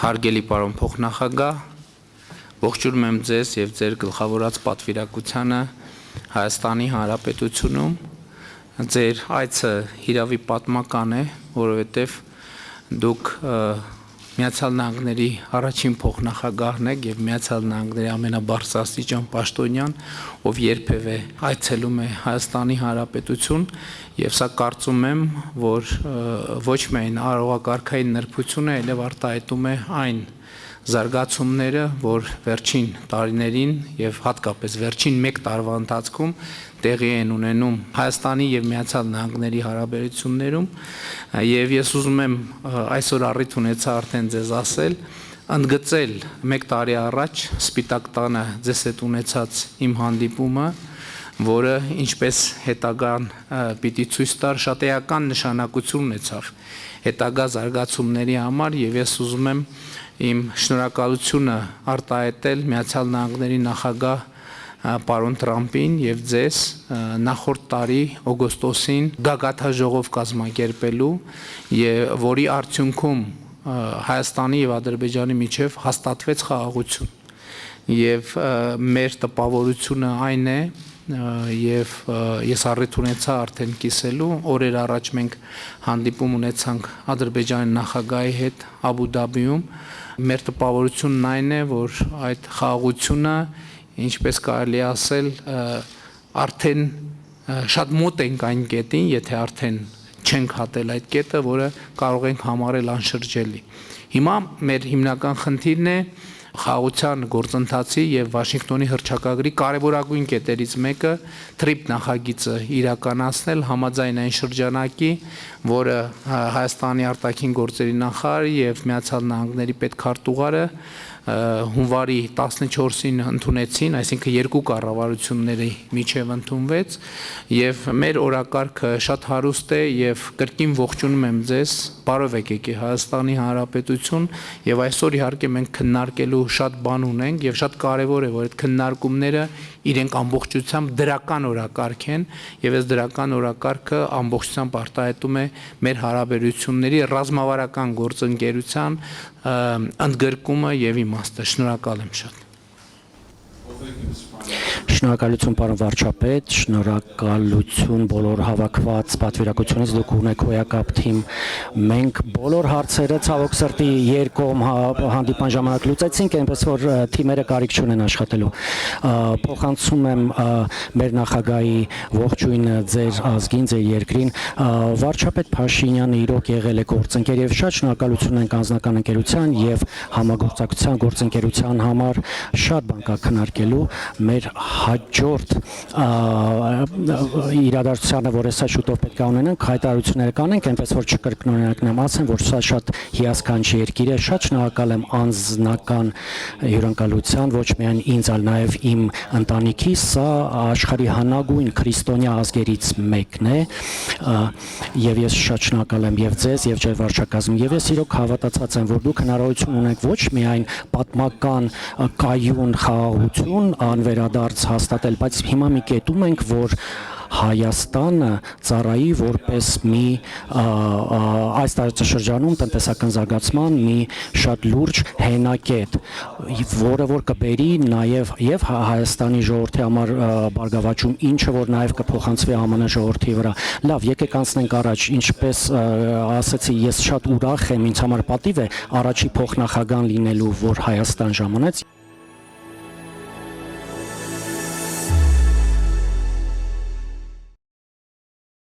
Հարգելի պարոն փոխնախագահ, ողջունում եմ ձեզ եւ ձեր գլխավորած պատվիրակությանը Հայաստանի Հանրապետությունում։ Ձեր այցը հիրավի պատմական է, որովհետեւ դուք Միացյալ Նահանգների առաջին փոխնախագահն եք եւ Միացյալ Նահանգների ամենաբարձրաստիճան պաշտոնյան, ով երբևէ այցելում է Հայաստանի Հանրապետություն, եւ սա կարծում եմ, որ ոչ միայն արարողակարգային նրբությունը, այլև արտահայտում է այն զարգացումները, որ վերջին տարիներին եւ հատկապես վերջին 1 տարվա ընթացքում տեղի են ունենում Հայաստանի եւ Միացյալ Նահանգների հարաբերություններում, եւ ես ուզում եմ այսօր առիթ ունեցա արդեն ձեզ ասել, ընդգծել 1 տարի առաջ Սպիտակ տանը ձեզ հետ ունեցած իմ հանդիպումը, որը ինչպես հետագան պիտի ցույց տար, շատ էական նշանակություն ունեցավ հետագա զարգացումների համար, եւ ես ուզում եմ իմ շնորհակալությունը արտահայտել Միացյալ Նահանգների նախագահ պարոն Տրամպին եւ ձեզ նախորդ տարի օգոստոսին գագաթաժողով կազմակերպելու, եւ որի արդյունքում Հայաստանի եւ Ադրբեջանի միջև հաստատվեց խաղաղություն, եւ մեր տպավորությունը այն է, եւ ես առիթ ունեցա արդեն կիսելու, օրեր առաջ մենք հանդիպում ունեցանք Ադրբեջանի նախագահի հետ Աբու Դաբիում, մեր տպավորությունն այն է, որ այդ խաղաղությունը, ինչպես կարելի ասել, արդեն շատ մոտ ենք այն կետին, եթե արդեն չենք հատել այդ կետը, որը կարող ենք համարել անշրջելի։ Հիմա մեր հիմնական խնդիրն է խաղաղության գործընթացի եւ Վաշինգտոնի հռչակագրի կարևորագույն կետերից մեկը TRIP նախագիծը իրականացնել համաձայն այն շրջանակի, որը Հայաստանի արտաքին գործերի նախարարը եւ Միացյալ Նահանգների պետքարտուղարը հունվարի 14-ին ընդունեցին, այսինքն 2 կառավարությունների միջև ընդունվեց, եւ մեր օրակարգը շատ հարուստ է եւ կրկին ողջունում եմ ձեզ, բարով եկեք Հայաստանի Հանրապետություն, եւ այսօր իհարկե մենք քննարկելու շատ բան ունենք եւ շատ կարեւոր է, որ այդ քննարկումները իրենք ամբողջությամբ դրական օրակարգ են, եւ այս դրական օրակարգը ամբողջությամբ արտահայտում է մեր հարաբերությունների ռազմավարական գործընկերության ընդգրկումը եւ իմաստը։ Շնորհակալ եմ շատ։ Շնորհակալություն պարոն վարչապետ, շնորհակալություն բոլոր հավաքված պատվիրակությունից, դուք ունեք հոյակապ թիմ, մենք բոլոր հարցերը ցավոք սրտի երկկողմ հանդիպման ժամանակ լուծեցինք, այնպես որ թիմերը կարիք չունեն աշխատելու։ Փոխանցում եմ մեր նախագահի ողջույնը ձեր ազգին, ձեր երկրին։ Վարչապետ Փաշինյանը իրոք եղել է գործընկեր եւ շատ շնորհակալություն ենք անձնական ընկերության եւ համագործակցության գործընկերության համար, շատ բան կա քննարկելու մեր հաջորդ իրադարձությանը, որ հեսա շուտով պետք է ունենանք, հայտարարությունները կանենք, այնպես որ չկրկնօրինակնեմ, ասեմ, որ սա շատ հիասքանչի երկիր է, շատ շնորհակալ եմ անձնական հյուրընկալության, ոչ միայն ինձ, այլ նաև իմ ընտանիքի, սա աշխարհի հնագույն քրիստոնյա ազգերից մեկն է, եւ ես շատ շնորհակալ եմ եւ ձեզ եւ ձեր վարչակազմին, եւ ես իրոք հավատացած եմ, որ դուք հնարավորություն ունեք ոչ միայն պատմական կայուն խաղաղություն անվերադարձ հաստատել, բայց հիմա մի կետում ենք, որ Հայաստանը ծառայի որպես մի այս տարածաշրջանում տնտեսական զարգացման մի շատ լուրջ հենակետ, որը որ կբերի նաև եւ Հայաստանի ժողովրդի համար բարգավաճում, ինչը որ նաև կփոխանցվի ԱՄՆ ժողովրդի վրա։ Լավ, եկեք անցնենք առաջ, ինչպես ասացի, ես շատ ուրախ եմ, ինձ համար պատիվ է առաջի փոխնախագահան լինելու, որ Հայաստան ժամանեց։